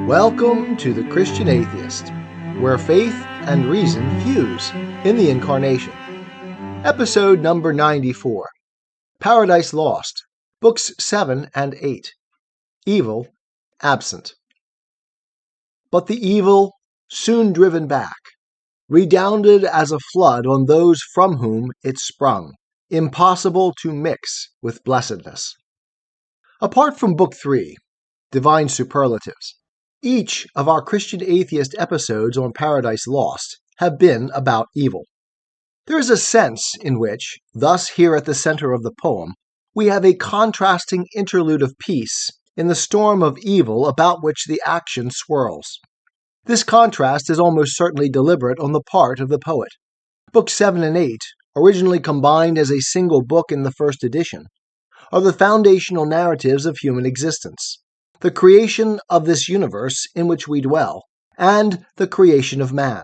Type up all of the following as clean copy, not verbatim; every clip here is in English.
Welcome to the Christian Atheist, where faith and reason fuse in the incarnation. Episode number 94, Paradise Lost, Books 7 and 8, Evil Absent. But the evil, soon driven back, redounded as a flood on those from whom it sprung, impossible to mix with blessedness. Apart from Book 3, Divine Superlatives, each of our Christian Atheist episodes on Paradise Lost have been about evil. There is a sense in which, thus here at the center of the poem, we have a contrasting interlude of peace in the storm of evil about which the action swirls. This contrast is almost certainly deliberate on the part of the poet. Books 7 and 8, originally combined as a single book in the first edition, are the foundational narratives of human existence, the creation of this universe in which we dwell, and the creation of man.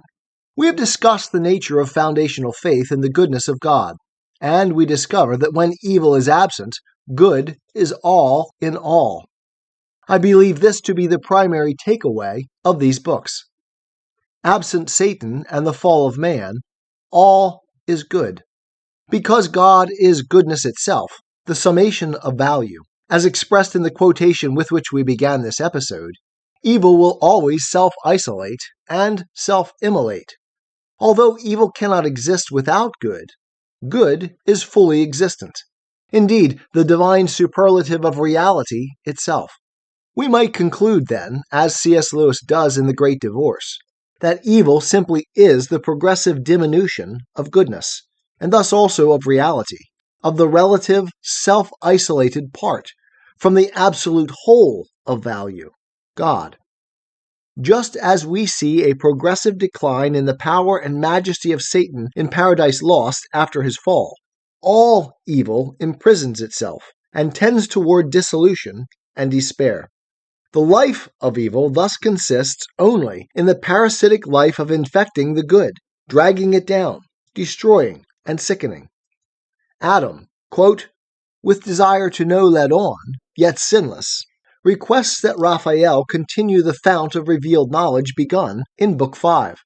We have discussed the nature of foundational faith in the goodness of God, and we discover that when evil is absent, good is all in all. I believe this to be the primary takeaway of these books. Absent Satan and the fall of man, all is good. Because God is goodness itself, the summation of value, as expressed in the quotation with which we began this episode, evil will always self-isolate and self-immolate. Although evil cannot exist without good, good is fully existent. Indeed, the divine superlative of reality itself. We might conclude then, as C.S. Lewis does in The Great Divorce, that evil simply is the progressive diminution of goodness, and thus also of reality, of the relative, self-isolated part from the absolute whole of value, God. Just as we see a progressive decline in the power and majesty of Satan in Paradise Lost after his fall, all evil imprisons itself and tends toward dissolution and despair. The life of evil thus consists only in the parasitic life of infecting the good, dragging it down, destroying, and sickening. Adam, quote, with desire to know led on, yet sinless, requests that Raphael continue the fount of revealed knowledge begun in Book 5.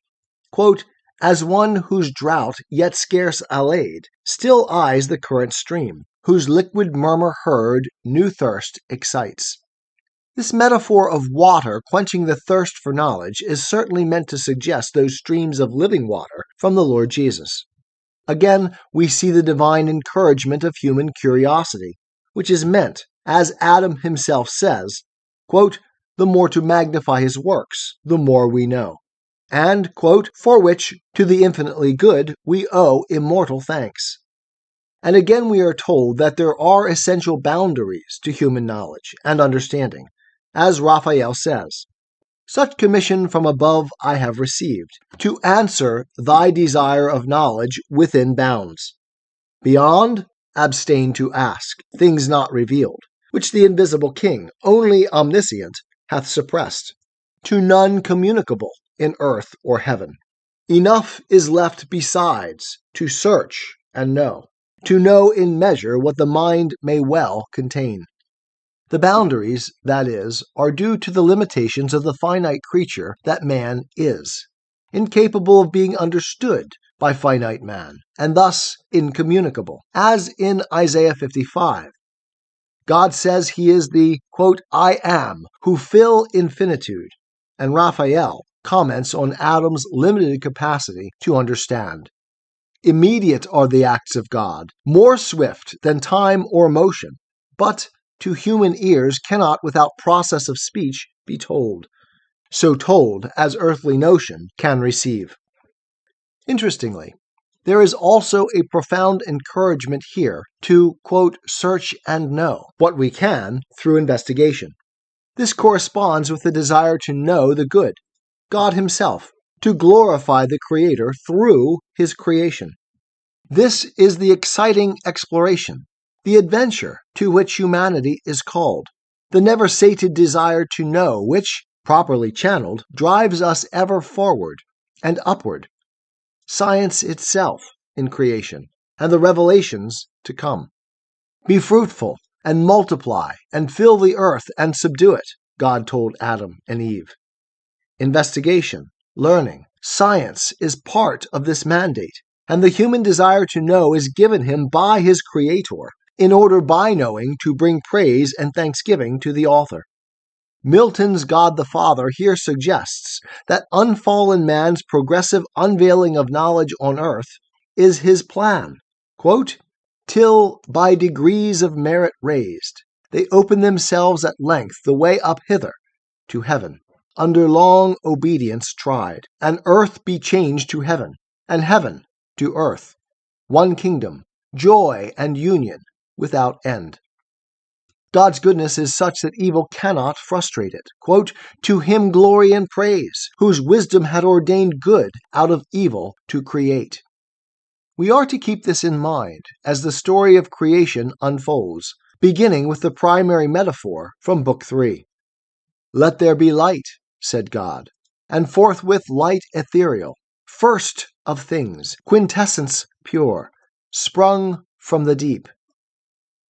Quote, as one whose drought, yet scarce allayed, still eyes the current stream, whose liquid murmur heard new thirst excites. This metaphor of water quenching the thirst for knowledge is certainly meant to suggest those streams of living water from the Lord Jesus. Again, we see the divine encouragement of human curiosity, which is meant, as Adam himself says, quote, the more to magnify his works, the more we know, and, quote, for which, to the infinitely good, we owe immortal thanks. And again we are told that there are essential boundaries to human knowledge and understanding, as Raphael says, such commission from above I have received, to answer thy desire of knowledge within bounds. Beyond, abstain to ask, things not revealed, which the invisible King, only omniscient, hath suppressed, to none communicable in earth or heaven. Enough is left besides to search and to know in measure what the mind may well contain. The boundaries, that is, are due to the limitations of the finite creature that man is, incapable of being understood by finite man, and thus incommunicable, as in Isaiah 55. God says he is the, quote, I am, who fill infinitude, and Raphael comments on Adam's limited capacity to understand. Immediate are the acts of God, more swift than time or motion, but to human ears cannot without process of speech be told, so told as earthly notion can receive. Interestingly, there is also a profound encouragement here to, quote, search and know what we can through investigation. This corresponds with the desire to know the good, God himself, to glorify the Creator through his creation. This is the exciting exploration, the adventure to which humanity is called, the never-sated desire to know which, properly channeled, drives us ever forward and upward. Science itself in creation, and the revelations to come. Be fruitful, and multiply, and fill the earth, and subdue it, God told Adam and Eve. Investigation, learning, science is part of this mandate, and the human desire to know is given him by his Creator, in order by knowing to bring praise and thanksgiving to the author. Milton's God the Father here suggests that unfallen man's progressive unveiling of knowledge on earth is his plan. Quote, "Till by degrees of merit raised, they open themselves at length the way up hither to heaven, under long obedience tried, and earth be changed to heaven, and heaven to earth, one kingdom, joy and union without end." God's goodness is such that evil cannot frustrate it. Quote, "To him glory and praise, whose wisdom had ordained good out of evil to create." We are to keep this in mind as the story of creation unfolds, beginning with the primary metaphor from Book 3. "Let there be light," said God, and forthwith light ethereal, first of things, quintessence pure, sprung from the deep.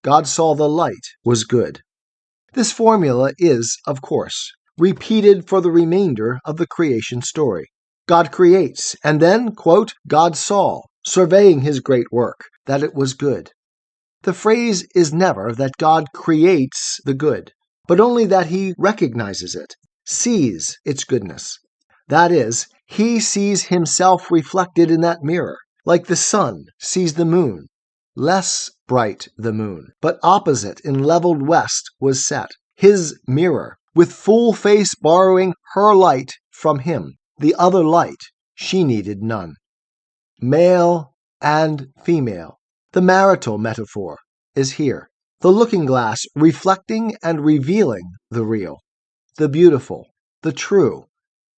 God saw the light was good. This formula is, of course, repeated for the remainder of the creation story. God creates, and then, quote, "God saw, surveying his great work, that it was good." The phrase is never that God creates the good, but only that he recognizes it, sees its goodness. That is, he sees himself reflected in that mirror, like the sun sees the moon. Less bright the moon, but opposite in leveled west was set, his mirror, with full face borrowing her light from him, the other light she needed none. Male and female, the marital metaphor, is here, the looking glass reflecting and revealing the real, the beautiful, the true,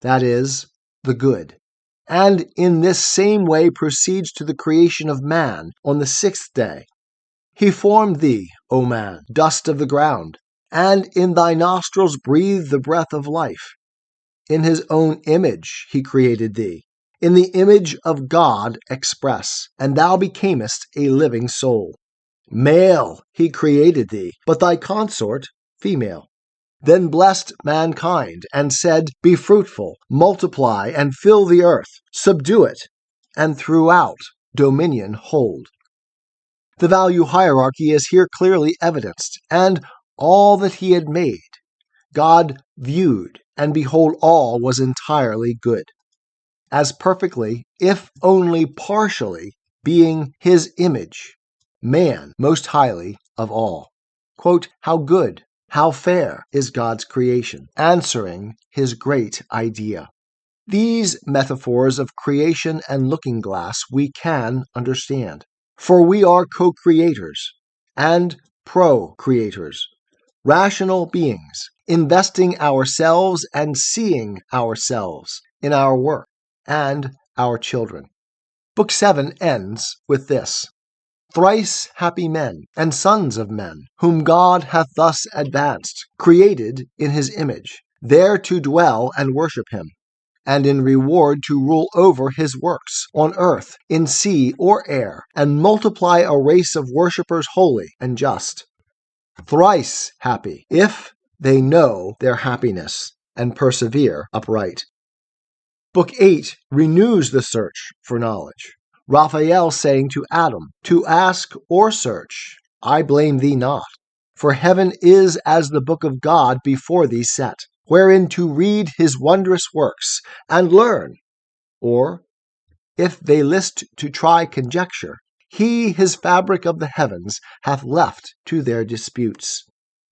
that is, the good, and in this same way proceeds to the creation of man on the sixth day. "He formed thee, O man, dust of the ground, and in thy nostrils breathed the breath of life. In his own image he created thee, in the image of God express, and thou becamest a living soul. Male he created thee, but thy consort female. Then blessed mankind, and said, Be fruitful, multiply, and fill the earth, subdue it, and throughout dominion hold." The value hierarchy is here clearly evidenced, and all that he had made, God viewed, and behold, all was entirely good, as perfectly, if only partially, being his image, man most highly of all. Quote, "How good, how fair is God's creation, answering his great idea." These metaphors of creation and looking glass we can understand, for we are co-creators and pro-creators, rational beings, investing ourselves and seeing ourselves in our work and our children. Book 7 ends with this: "Thrice happy men and sons of men, whom God hath thus advanced, created in his image, there to dwell and worship him, and in reward to rule over his works, on earth, in sea or air, and multiply a race of worshippers holy and just. Thrice happy, if they know their happiness and persevere upright." Book 8 renews the search for knowledge. Raphael saying to Adam, "To ask or search, I blame thee not, for heaven is as the book of God before thee set, wherein to read his wondrous works, and learn, or, if they list to try conjecture, he his fabric of the heavens hath left to their disputes."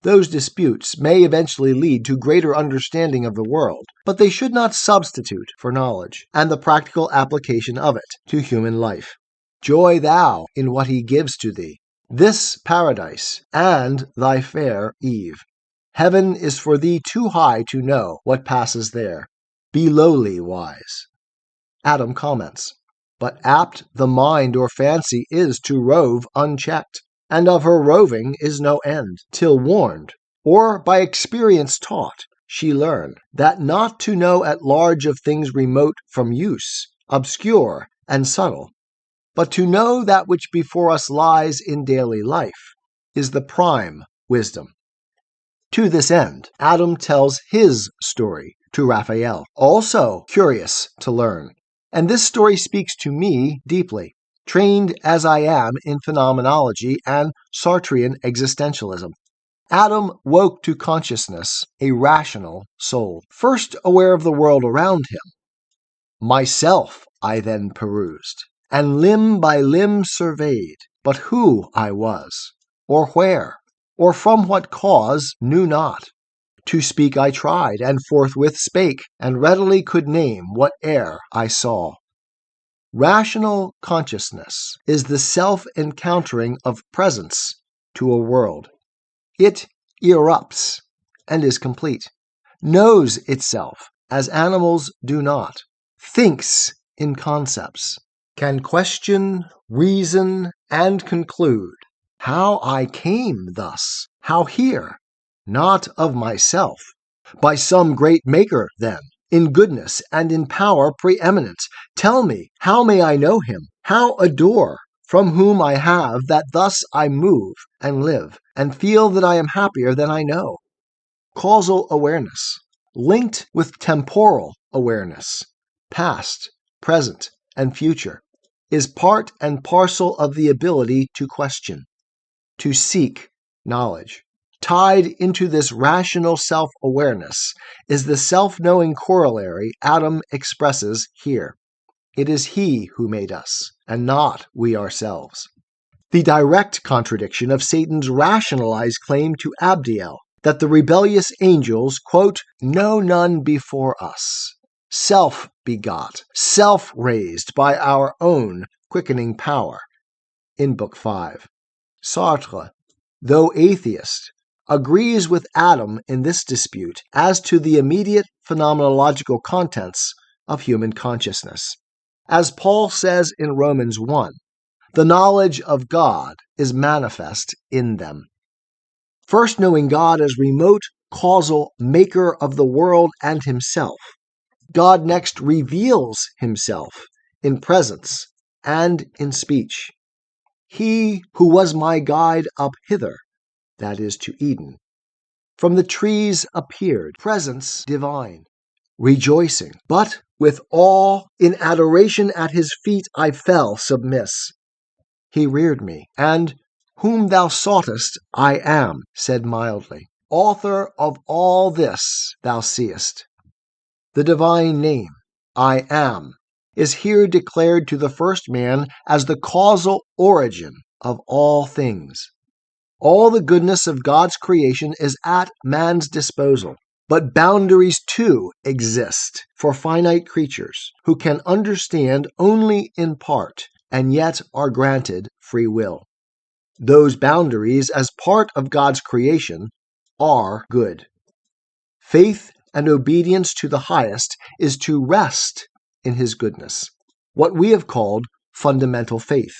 Those disputes may eventually lead to greater understanding of the world, but they should not substitute for knowledge and the practical application of it to human life. Joy thou in what he gives to thee, this paradise and thy fair Eve. Heaven is for thee too high to know what passes there. Be lowly wise. Adam comments, "But apt the mind or fancy is to rove unchecked, and of her roving is no end, till warned, or by experience taught, she learn, that not to know at large of things remote from use, obscure and subtle, but to know that which before us lies in daily life, is the prime wisdom." To this end, Adam tells his story, to Raphael, also curious to learn. And this story speaks to me deeply, trained as I am in phenomenology and Sartrean existentialism. Adam woke to consciousness, a rational soul, first aware of the world around him. Myself I then perused, and limb by limb surveyed, but who I was, or where, or from what cause, knew not. To speak I tried, and forthwith spake, and readily could name whate'er I saw. Rational consciousness is the self-encountering of presence to a world. It erupts and is complete, knows itself as animals do not, thinks in concepts, can question, reason, and conclude. How I came thus, how here? Not of myself. By some great maker, then, in goodness and in power preeminent. Tell me, how may I know him? How adore? From whom I have that thus I move and live, and feel that I am happier than I know. Causal awareness, linked with temporal awareness, past, present, and future, is part and parcel of the ability to question, to seek knowledge. Tied into this rational self-awareness is the self-knowing corollary Adam expresses here. It is he who made us, and not we ourselves. The direct contradiction of Satan's rationalized claim to Abdiel, that the rebellious angels, quote, know none before us, self-begot, self-raised by our own quickening power, in Book 5. Sartre, though atheist, agrees with Adam in this dispute as to the immediate phenomenological contents of human consciousness. As Paul says in Romans 1, the knowledge of God is manifest in them. First knowing God as remote, causal maker of the world and himself, God next reveals himself in presence and in speech. He who was my guide up hither, that is to Eden, from the trees appeared, presence divine, rejoicing, but with awe in adoration at his feet I fell submiss. He reared me, and whom thou soughtest I am, said mildly, author of all this thou seest. The divine name, I am, is here declared to the first man as the causal origin of all things. All the goodness of God's creation is at man's disposal, but boundaries too exist for finite creatures who can understand only in part and yet are granted free will. Those boundaries, as part of God's creation, are good. Faith and obedience to the highest is to rest in his goodness, what we have called fundamental faith.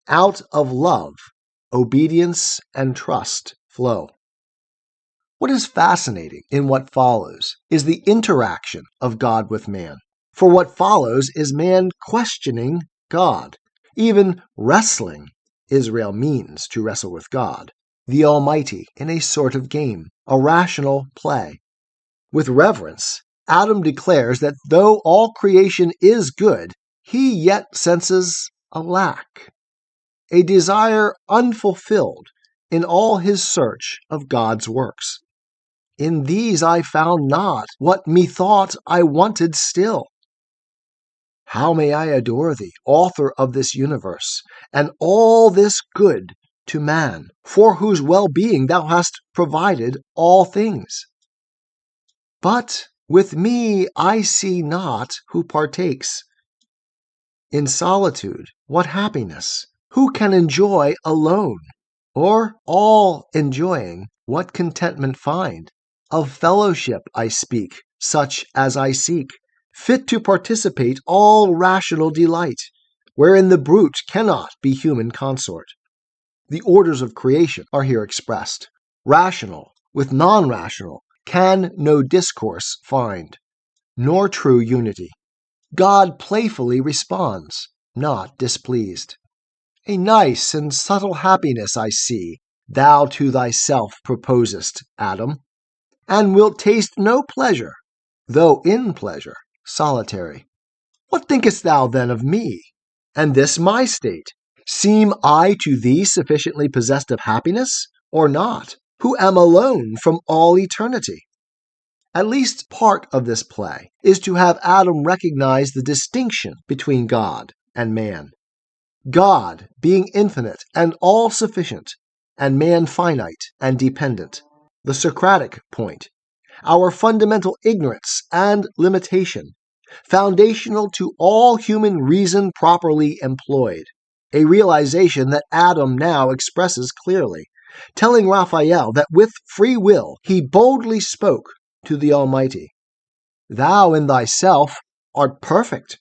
Out of love, obedience and trust flow. What is fascinating in what follows is the interaction of God with man. For what follows is man questioning God, even wrestling. Israel means to wrestle with God, the Almighty, in a sort of game, a rational play. With reverence, Adam declares that though all creation is good, he yet senses a lack, a desire unfulfilled in all his search of God's works. In these I found not what methought I wanted still. How may I adore thee, author of this universe, and all this good to man, for whose well-being thou hast provided all things? But with me I see not who partakes. In solitude, what happiness? Who can enjoy alone? Or, all enjoying, what contentment find? Of fellowship I speak, such as I seek, fit to participate all rational delight, wherein the brute cannot be human consort. The orders of creation are here expressed. Rational with non-rational can no discourse find, nor true unity. God playfully responds, not displeased. A nice and subtle happiness I see, thou to thyself proposest, Adam, and wilt taste no pleasure though in pleasure, solitary. What thinkest thou then of me, and this my state? Seem I to thee sufficiently possessed of happiness, or not, who am alone from all eternity? At least part of this play is to have Adam recognize the distinction between God and man. God being infinite and all-sufficient, and man finite and dependent. The Socratic point. Our fundamental ignorance and limitation, foundational to all human reason properly employed. A realization that Adam now expresses clearly, telling Raphael that with free will he boldly spoke to the Almighty. Thou in thyself art perfect,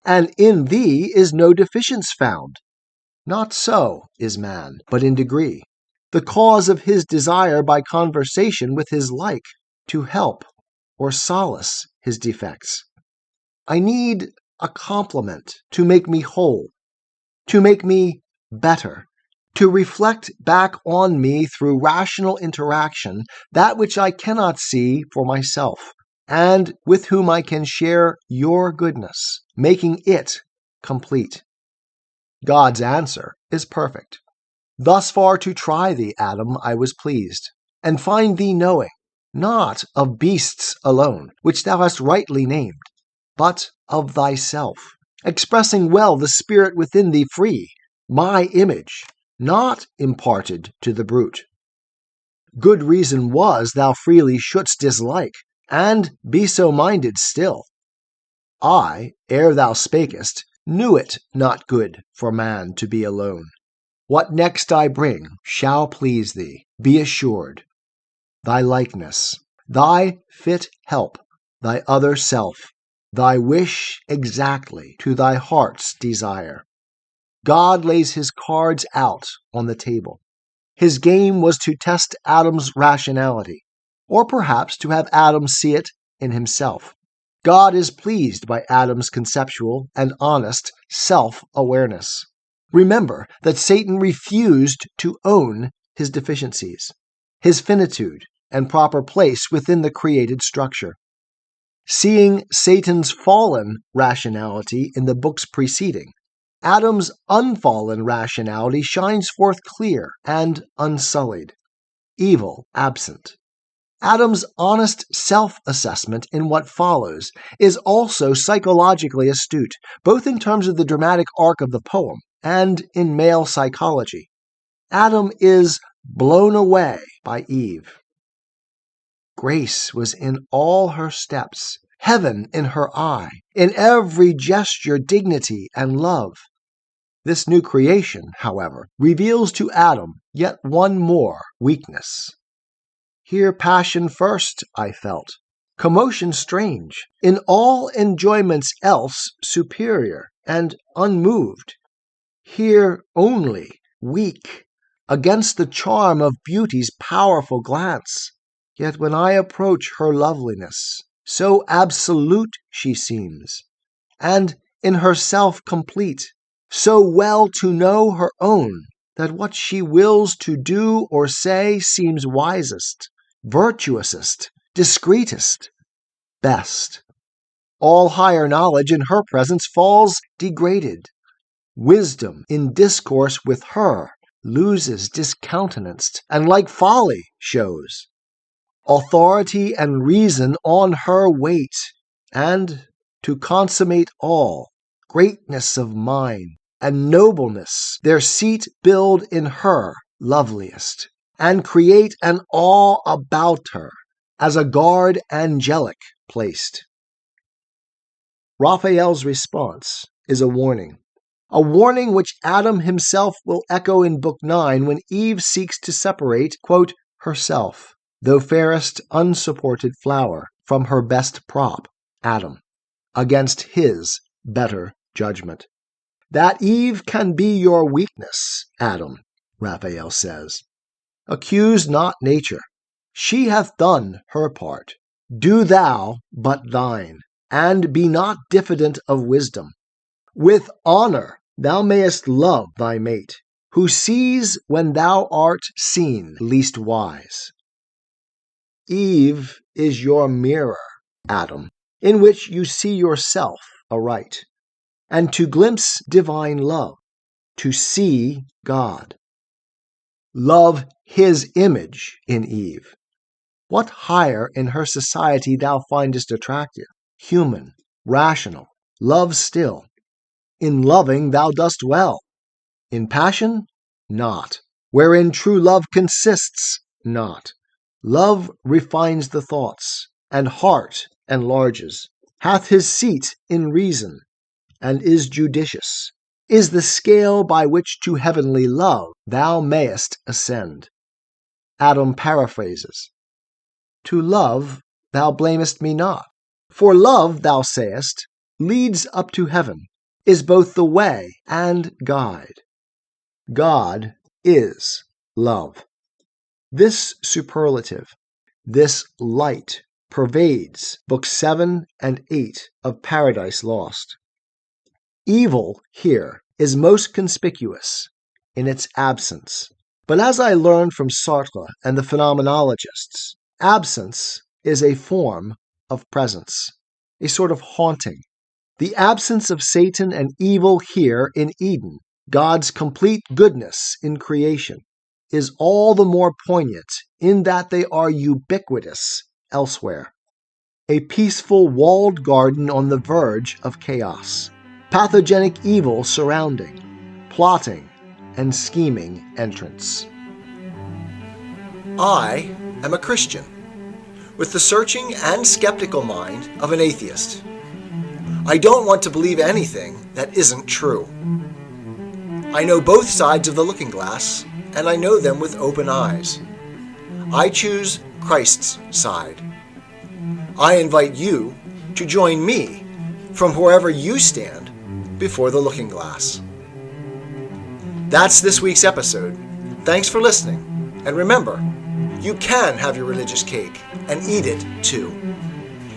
and in thee is no deficience found. Not so is man, but in degree, the cause of his desire by conversation with his like, to help or solace his defects. I need a complement to make me whole, to make me better, to reflect back on me through rational interaction that which I cannot see for myself, and with whom I can share your goodness, making it complete. God's answer is perfect. Thus far to try thee, Adam, I was pleased, and find thee knowing, not of beasts alone, which thou hast rightly named, but of thyself, expressing well the spirit within thee free, my image, not imparted to the brute. Good reason was thou freely shouldst dislike, and be so minded still. I, ere thou spakest, knew it not good for man to be alone. What next I bring shall please thee, be assured. Thy likeness, thy fit help, thy other self, thy wish exactly to thy heart's desire. God lays his cards out on the table. His game was to test Adam's rationality, or perhaps to have Adam see it in himself. God is pleased by Adam's conceptual and honest self-awareness. Remember that Satan refused to own his deficiencies, his finitude and proper place within the created structure. Seeing Satan's fallen rationality in the books preceding, Adam's unfallen rationality shines forth clear and unsullied, evil absent. Adam's honest self-assessment in what follows is also psychologically astute, both in terms of the dramatic arc of the poem and in male psychology. Adam is blown away by Eve. Grace was in all her steps, heaven in her eye, in every gesture dignity and love. This new creation, however, reveals to Adam yet one more weakness. Here passion first I felt, commotion strange, in all enjoyments else superior and unmoved. Here only weak, against the charm of beauty's powerful glance. Yet when I approach her loveliness, so absolute she seems, and in herself complete, so well to know her own, that what she wills to do or say seems wisest, virtuousest, discreetest, best. All higher knowledge in her presence falls degraded. Wisdom in discourse with her loses discountenanced, and like folly shows. Authority and reason on her wait, and, to consummate all, greatness of mind and nobleness their seat build in her loveliest, and create an awe about her, as a guard angelic placed. Raphael's response is a warning which Adam himself will echo in Book 9 when Eve seeks to separate, quote, herself, though fairest unsupported flower, from her best prop, Adam, against his better judgment. That Eve can be your weakness, Adam, Raphael says. Accuse not nature. She hath done her part. Do thou but thine, and be not diffident of wisdom. With honor thou mayest love thy mate, who sees when thou art seen least wise. Eve is your mirror, Adam, in which you see yourself aright, and to glimpse divine love, to see God. Love his image in Eve. What higher in her society thou findest attractive, human, rational, love still. In loving thou dost well. In passion, not. Wherein true love consists, not. Love refines the thoughts, and heart enlarges, hath his seat in reason, and is judicious, is the scale by which to heavenly love thou mayest ascend. Adam paraphrases, to love thou blamest me not, for love, thou sayest, leads up to heaven, is both the way and guide. God is love. This superlative, this light, pervades books 7 and 8 of Paradise Lost. Evil here is most conspicuous in its absence. But as I learned from Sartre and the phenomenologists, absence is a form of presence, a sort of haunting. The absence of Satan and evil here in Eden, God's complete goodness in creation, is all the more poignant in that they are ubiquitous elsewhere. A peaceful walled garden on the verge of chaos, pathogenic evil surrounding, plotting and scheming entrance. I am a Christian, with the searching and skeptical mind of an atheist. I don't want to believe anything that isn't true. I know both sides of the looking glass, and I know them with open eyes. I choose Christ's side. I invite you to join me from wherever you stand before the looking glass. That's this week's episode. Thanks for listening, and remember, you can have your religious cake and eat it too.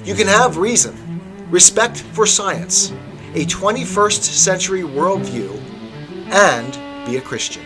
You can have reason, respect for science, a 21st century worldview, and be a Christian.